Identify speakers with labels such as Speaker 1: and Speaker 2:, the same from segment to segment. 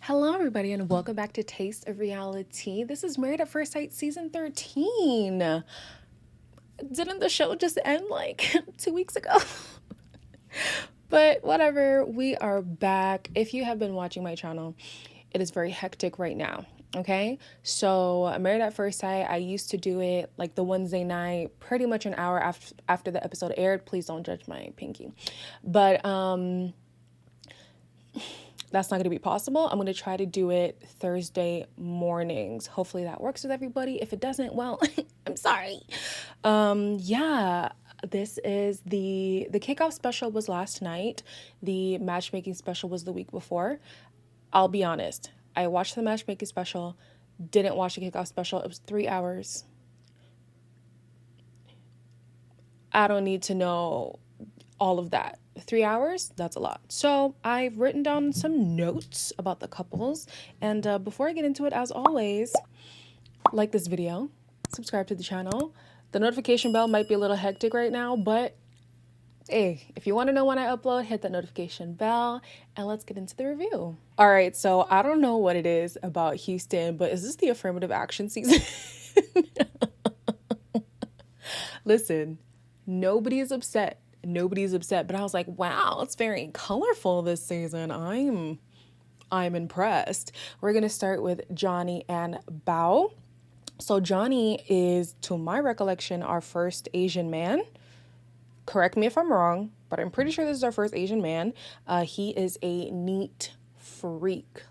Speaker 1: Hello, everybody, and welcome back to Taste of Reality. This is Married at First Sight Season 13. Didn't the show just end like 2 weeks ago? But whatever, we are back. If you have been watching my channel, it is very hectic right now. Okay, so Married at First Sight, I used to do it like the Wednesday night, pretty much an hour after the episode aired. Please don't judge my pinky. But that's not going to be possible. I'm going to try to do it Thursday mornings. Hopefully that works with everybody. If it doesn't, well, I'm sorry. Yeah, this is the kickoff special was last night. The matchmaking special was the week before. I'll be honest. I watched the matchmaking special, didn't watch the kickoff special. It was 3 hours. I don't need to know all of that. 3 hours, that's a lot. So I've written down some notes about the couples. And before I get into it, as always, like this video, subscribe to the channel. The notification bell might be a little hectic right now, but hey, if you want to know when I upload, hit that notification bell and let's get into the review. All right, so I don't know what it is about Houston, but is this the affirmative action season? Listen, nobody is upset. Nobody's upset, but I was like, wow, it's very colorful this season. I'm impressed. We're gonna start with Johnny and Bao. So Johnny is, to my recollection, our first Asian man. Correct me if I'm wrong, but I'm pretty sure this is our first Asian man. He is a neat freak.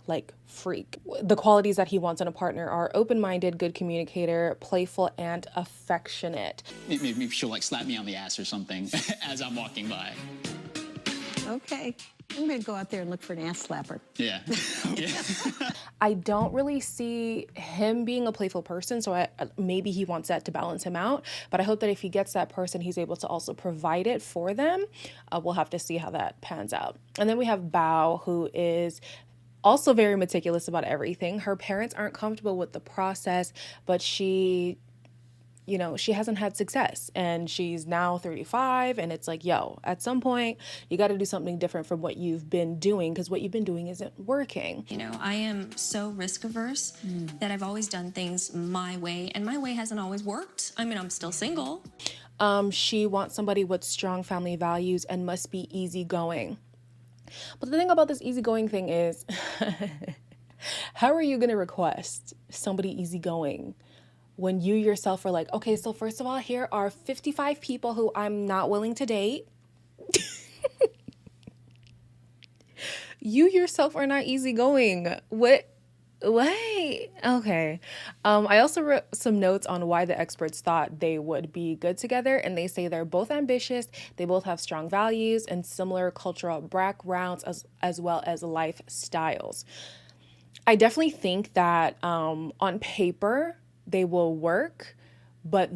Speaker 1: The qualities that he wants in a partner are open-minded, good communicator, playful, and affectionate.
Speaker 2: Maybe she'll like slap me on the ass or something as I'm walking by.
Speaker 3: Okay, I'm gonna go out there and look for an ass slapper.
Speaker 2: Yeah. Yeah.
Speaker 1: I don't really see him being a playful person, so maybe he wants that to balance him out. But I hope that if he gets that person, he's able to also provide it for them. We'll have to see how that pans out. And then we have Bao, who is also very meticulous about everything. Her parents aren't comfortable with the process, but she hasn't had success, and she's now 35, and it's like, yo, at some point you got to do something different from what you've been doing, because what you've been doing isn't working.
Speaker 4: You know, I am so risk averse that I've always done things my way, and my way hasn't always worked. I mean, I'm still single.
Speaker 1: She wants somebody with strong family values and must be easygoing. But the thing about this easygoing thing is, how are you going to request somebody easygoing when you yourself are like, okay, so first of all, here are 55 people who I'm not willing to date. You yourself are not easygoing. What? Okay. I also wrote some notes on why the experts thought they would be good together, and they say they're both ambitious, they both have strong values and similar cultural backgrounds as well as lifestyles. I definitely think that on paper they will work, but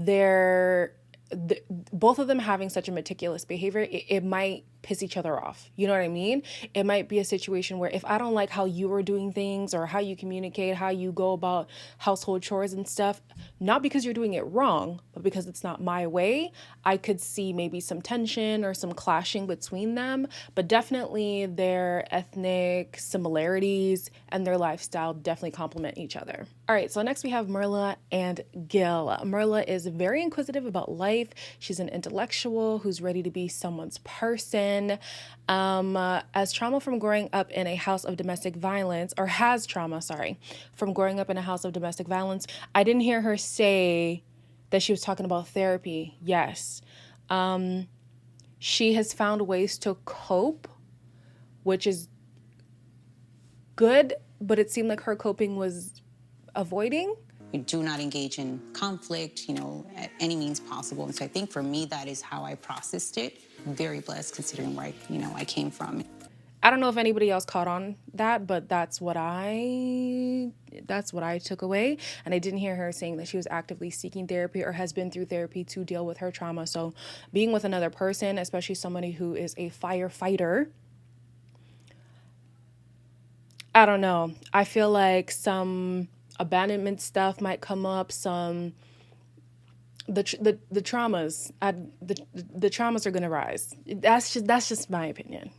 Speaker 1: both of them having such a meticulous behavior, it might piss each other off. You know what I mean? It might be a situation where if I don't like how you are doing things or how you communicate, how you go about household chores and stuff, not because you're doing it wrong, but because it's not my way, I could see maybe some tension or some clashing between them. But definitely their ethnic similarities and their lifestyle definitely complement each other. All right, so next we have Myrla and Gil. Myrla is very inquisitive about life. She's an intellectual who's ready to be someone's person. As trauma from growing up in a house of domestic violence, or has trauma, sorry, from growing up in a house of domestic violence. I didn't hear her say that she was talking about therapy. Yes. She has found ways to cope, which is good, but it seemed like her coping was avoiding.
Speaker 5: We do not engage in conflict, at any means possible. And so I think for me, that is how I processed it. Very blessed considering where I came from.
Speaker 1: I don't know if anybody else caught on that, but that's what I took away. And I didn't hear her saying that she was actively seeking therapy or has been through therapy to deal with her trauma. So being with another person, especially somebody who is a firefighter, I don't know. I feel like some abandonment stuff might come up, the traumas, the traumas are gonna rise. That's just my opinion.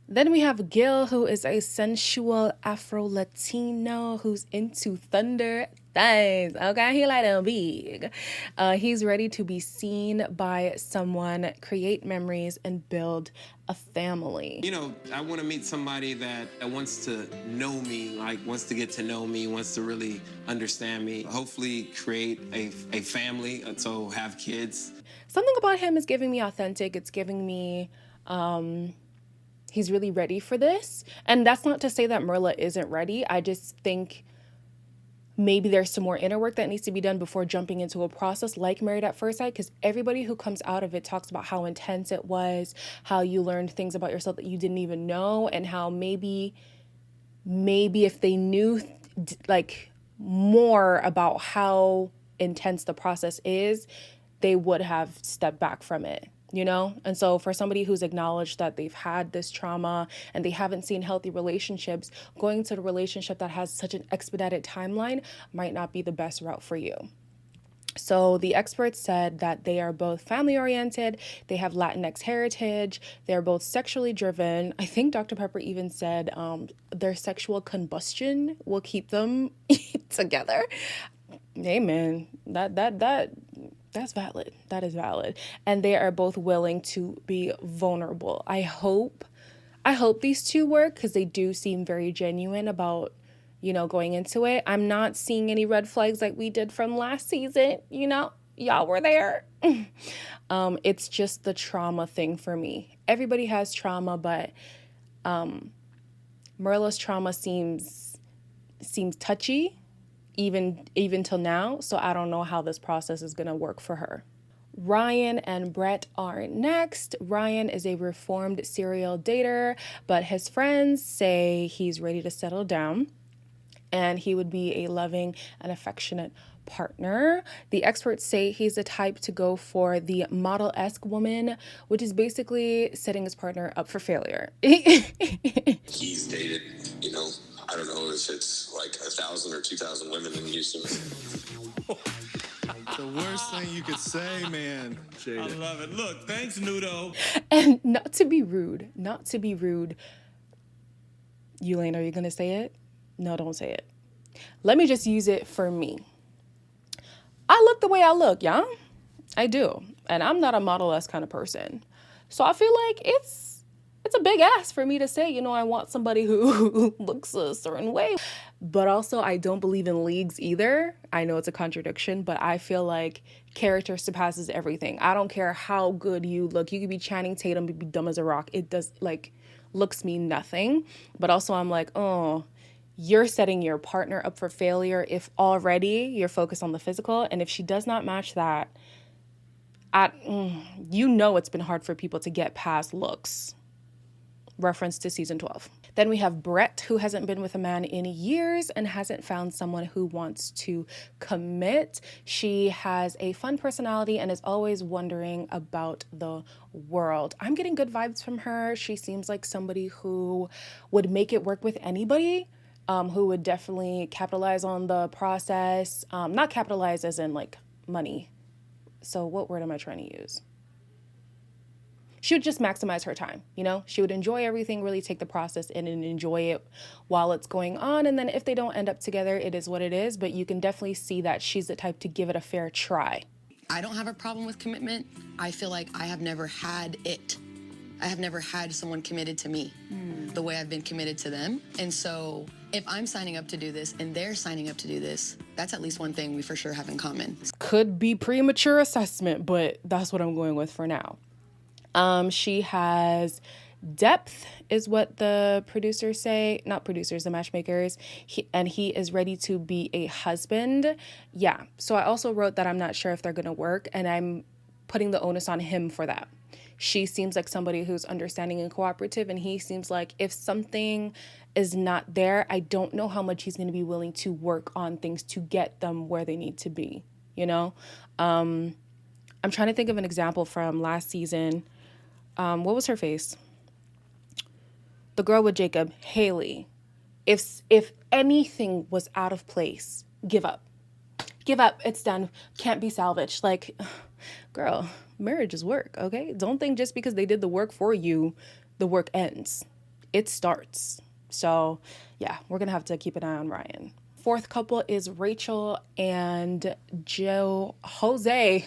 Speaker 1: Then we have Gil, who is a sensual Afro-Latino who's into thunder things. Okay, he like them big. He's ready to be seen by someone, create memories, and build a family.
Speaker 6: You know, I want to meet somebody that wants to know me, like wants to get to know me, wants to really understand me. Hopefully create a family, so have kids.
Speaker 1: Something about him is giving me authentic. It's giving me... he's really ready for this. And that's not to say that Myrla isn't ready. I just think maybe there's some more inner work that needs to be done before jumping into a process like Married at First Sight, because everybody who comes out of it talks about how intense it was, how you learned things about yourself that you didn't even know, and how maybe if they knew like more about how intense the process is, they would have stepped back from it. You know? And so for somebody who's acknowledged that they've had this trauma and they haven't seen healthy relationships, going to the relationship that has such an expedited timeline might not be the best route for you. So the experts said that they are both family oriented, they have Latinx heritage, they're both sexually driven. I think Dr. Pepper even said their sexual combustion will keep them together. Amen. That's valid. That is valid. And they are both willing to be vulnerable. I hope these two work, because they do seem very genuine about, you know, going into it. I'm not seeing any red flags like we did from last season. You know, y'all were there. It's just the trauma thing for me. Everybody has trauma, but Myrla's trauma seems touchy. Even till now, so I don't know how this process is going to work for her. Ryan and Brett are next. Ryan is a reformed serial dater, but his friends say he's ready to settle down and he would be a loving and affectionate partner. The experts say he's the type to go for the model-esque woman, which is basically setting his partner up for failure.
Speaker 7: He's dated, you know, I don't know if it's like 1,000 or 2,000 women in Houston.
Speaker 8: The worst thing you could say, man. Jada. I love it. Look, thanks, Nudo.
Speaker 1: And not to be rude. Yulaine, are you going to say it? No, don't say it. Let me just use it for me. I look the way I look, y'all. I do. And I'm not a Model-esque kind of person. So I feel like it's a big ask for me to say, you know, I want somebody who looks a certain way. But also, I don't believe in leagues either. I know it's a contradiction, but I feel like character surpasses everything. I don't care how good you look. You could be Channing Tatum, be dumb as a rock. It does, like, looks mean nothing. But also, I'm like, oh, you're setting your partner up for failure if already you're focused on the physical. And if she does not match that, you know it's been hard for people to get past looks. Reference to season 12. Then we have Brett, who hasn't been with a man in years and hasn't found someone who wants to commit. She has a fun personality and is always wondering about the world. I'm getting good vibes from her. She seems like somebody who would make it work with anybody, who would definitely capitalize on the process. Not capitalize as in like money. So what word am I trying to use? She would just maximize her time, you know? She would enjoy everything, really take the process in and enjoy it while it's going on. And then if they don't end up together, it is what it is. But you can definitely see that she's the type to give it a fair try.
Speaker 9: I don't have a problem with commitment. I feel like I have never had it. I have never had someone committed to me the way I've been committed to them. And so if I'm signing up to do this and they're signing up to do this, that's at least one thing we for sure have in common.
Speaker 1: Could be premature assessment, but that's what I'm going with for now. She has depth is what the producers say, not producers, the matchmakers. He is ready to be a husband. Yeah. So I also wrote that I'm not sure if they're going to work, and I'm putting the onus on him for that. She seems like somebody who's understanding and cooperative, and he seems like if something is not there, I don't know how much he's going to be willing to work on things to get them where they need to be, you know? I'm trying to think of an example from last season. What was her face? The girl with Jacob, Haley. If anything was out of place, give up. Give up. It's done. Can't be salvaged. Like, girl, marriage is work, okay? Don't think just because they did the work for you, the work ends. it starts. So yeah, we're gonna have to keep an eye on Ryan. Fourth couple is Rachel and Jose.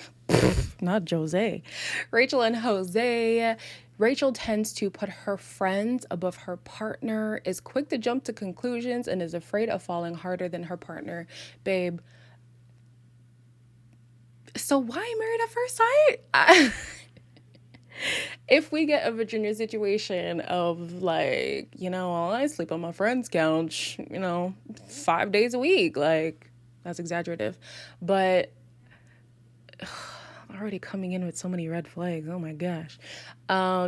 Speaker 1: Not Jose. Rachel and Jose. Rachel tends to put her friends above her partner, is quick to jump to conclusions, and is afraid of falling harder than her partner. Babe, so why married at first sight? If we get a Virginia situation of like, I sleep on my friend's couch, 5 days a week, like that's exaggerative, but already coming in with so many red flags. Oh my gosh.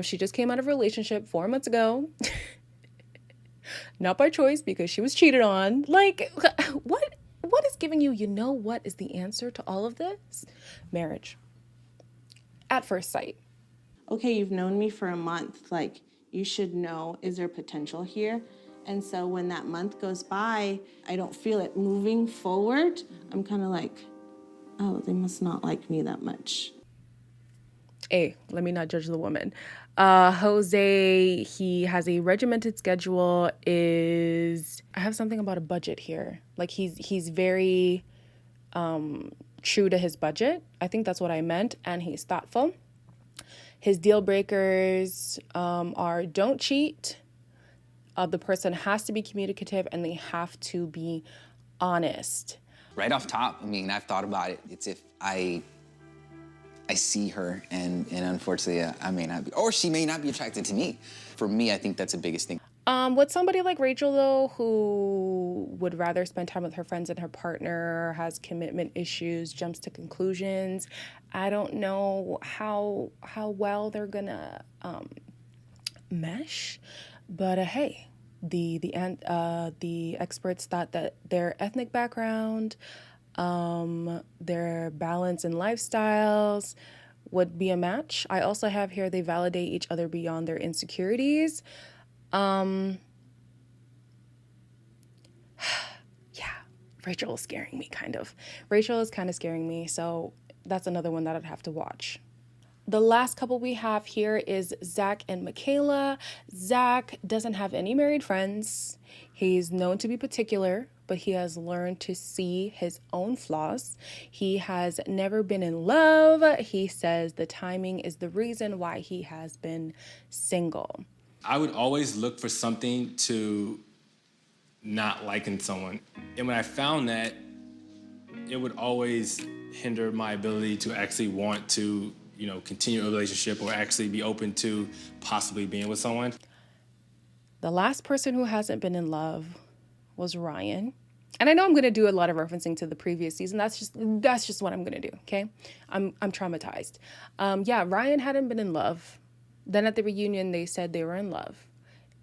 Speaker 1: She just came out of a relationship 4 months ago. Not by choice, because she was cheated on. Like, what is giving you, what is the answer to all of this? Marriage. At first sight.
Speaker 10: Okay, you've known me for a month. Like, you should know, is there potential here? And so when that month goes by, I don't feel it moving forward. I'm kind of like, oh, they must not like me that much.
Speaker 1: Hey, let me not judge the woman. Jose, he has a regimented schedule, I have something about a budget here. Like he's very true to his budget. I think that's what I meant. And he's thoughtful. His deal breakers are don't cheat. The person has to be communicative and they have to be honest.
Speaker 11: Right off top, I've thought about it. It's if I see her and unfortunately I may not be, or she may not be attracted to me. For me, I think that's the biggest thing.
Speaker 1: With somebody like Rachel, though, who would rather spend time with her friends and her partner, has commitment issues, jumps to conclusions, I don't know how well they're gonna mesh. But hey, the experts thought that their ethnic background, their balance in lifestyles would be a match. I also have here they validate each other beyond their insecurities. Yeah, Rachel is scaring me, kind of. Rachel is kind of scaring me, so that's another one that I'd have to watch. The last couple we have here is Zach and Michaela. Zach doesn't have any married friends. He's known to be particular, but he has learned to see his own flaws. He has never been in love. He says the timing is the reason why he has been single.
Speaker 8: I would always look for something to not like in someone. And when I found that, it would always hinder my ability to actually want to, continue a relationship or actually be open to possibly being with someone.
Speaker 1: The last person who hasn't been in love was Ryan. And I know I'm going to do a lot of referencing to the previous season. That's just what I'm going to do, okay? I'm traumatized. Yeah, Ryan hadn't been in love. Then at the reunion, they said they were in love.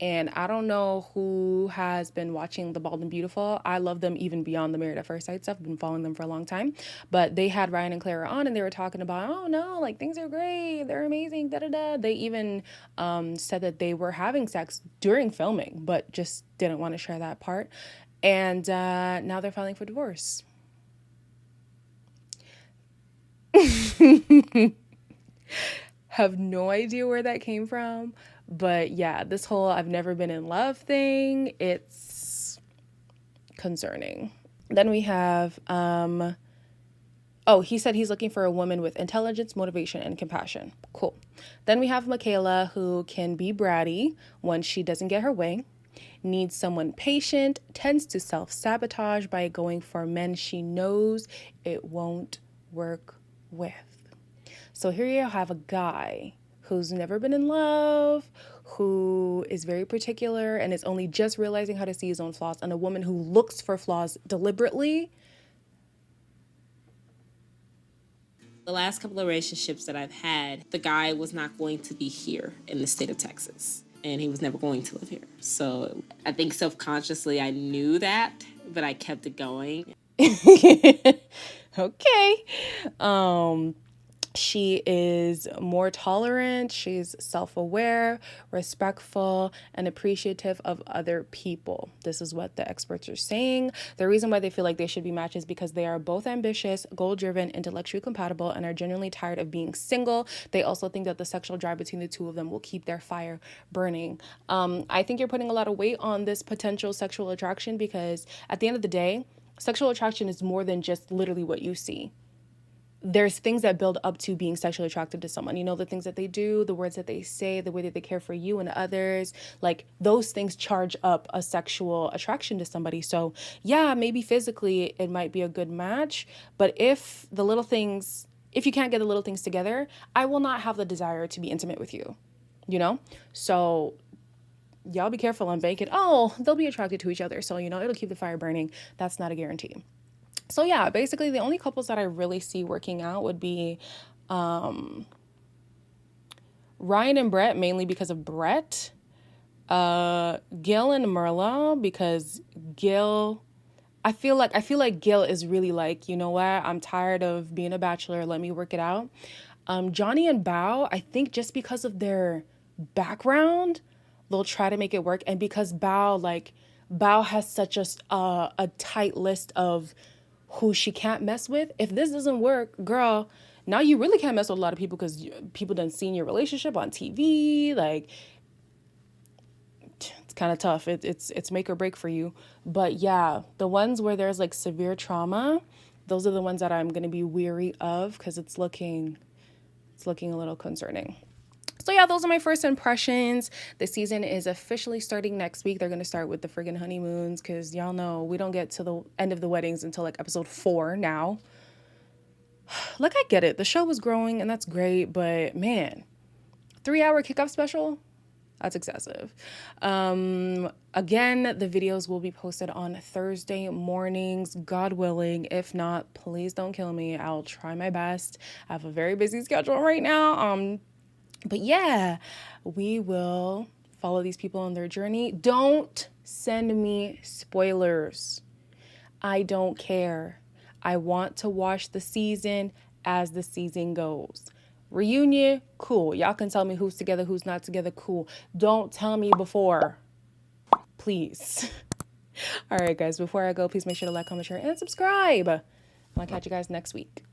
Speaker 1: And I don't know who has been watching The Bald and Beautiful. I love them even beyond the Married at First Sight stuff. I've been following them for a long time. But they had Ryan and Clara on and they were talking about, oh no, like things are great. They're amazing, da-da-da. They even said that they were having sex during filming, but just didn't want to share that part. And now they're filing for divorce. Have no idea where that came from. But yeah, this whole I've never been in love thing, it's concerning. Then we have, he said he's looking for a woman with intelligence, motivation, and compassion. Cool. Then we have Michaela, who can be bratty when she doesn't get her way, needs someone patient, tends to self-sabotage by going for men she knows it won't work with. So here you have a guy who's never been in love, who is very particular and is only just realizing how to see his own flaws, and a woman who looks for flaws deliberately.
Speaker 12: The last couple of relationships that I've had, the guy was not going to be here in the state of Texas, and he was never going to live here. So I think self-consciously I knew that, but I kept it going.
Speaker 1: Okay. She is more tolerant, she's self-aware, respectful, and appreciative of other people. This is what the experts are saying. The reason why they feel like they should be matched is because they are both ambitious, goal-driven, intellectually compatible, and are genuinely tired of being single. They also think that the sexual drive between the two of them will keep their fire burning. I think you're putting a lot of weight on this potential sexual attraction because at the end of the day, sexual attraction is more than just literally what you see. There's things that build up to being sexually attracted to someone. You know, the things that they do, the words that they say, the way that they care for you and others, like those things charge up a sexual attraction to somebody. So yeah, maybe physically it might be a good match, but if you can't get the little things together, I will not have the desire to be intimate with you, you know? So y'all be careful on banking. Oh, they'll be attracted to each other. So, you know, it'll keep the fire burning. That's not a guarantee. So yeah, basically the only couples that I really see working out would be Ryan and Brett, mainly because of Brett. Gil and Myrla, because Gil, I feel like Gil is really like, you know what, I'm tired of being a bachelor, let me work it out. Johnny and Bao, I think just because of their background, they'll try to make it work. And because Bao has such a tight list of who she can't mess with. If this doesn't work, girl, now you really can't mess with a lot of people because people done seen your relationship on TV. Like, it's kind of tough. It's make or break for you. But yeah, the ones where there's like severe trauma, those are the ones that I'm gonna be weary of because it's looking a little concerning. So yeah, those are my first impressions. The season is officially starting next week. They're going to start with the friggin' honeymoons because y'all know we don't get to the end of the weddings until like episode 4 now. Like, I get it. The show was growing and that's great, but man, 3-hour kickoff special? That's excessive. Again, the videos will be posted on Thursday mornings, God willing. If not, please don't kill me. I'll try my best. I have a very busy schedule right now. But yeah, we will follow these people on their journey. Don't send me spoilers. I don't care. I want to watch the season as the season goes. Reunion, cool. Y'all can tell me who's together, who's not together, cool. Don't tell me before, please. All right, guys, before I go, please make sure to like, comment, share, and subscribe. I'll catch you guys next week.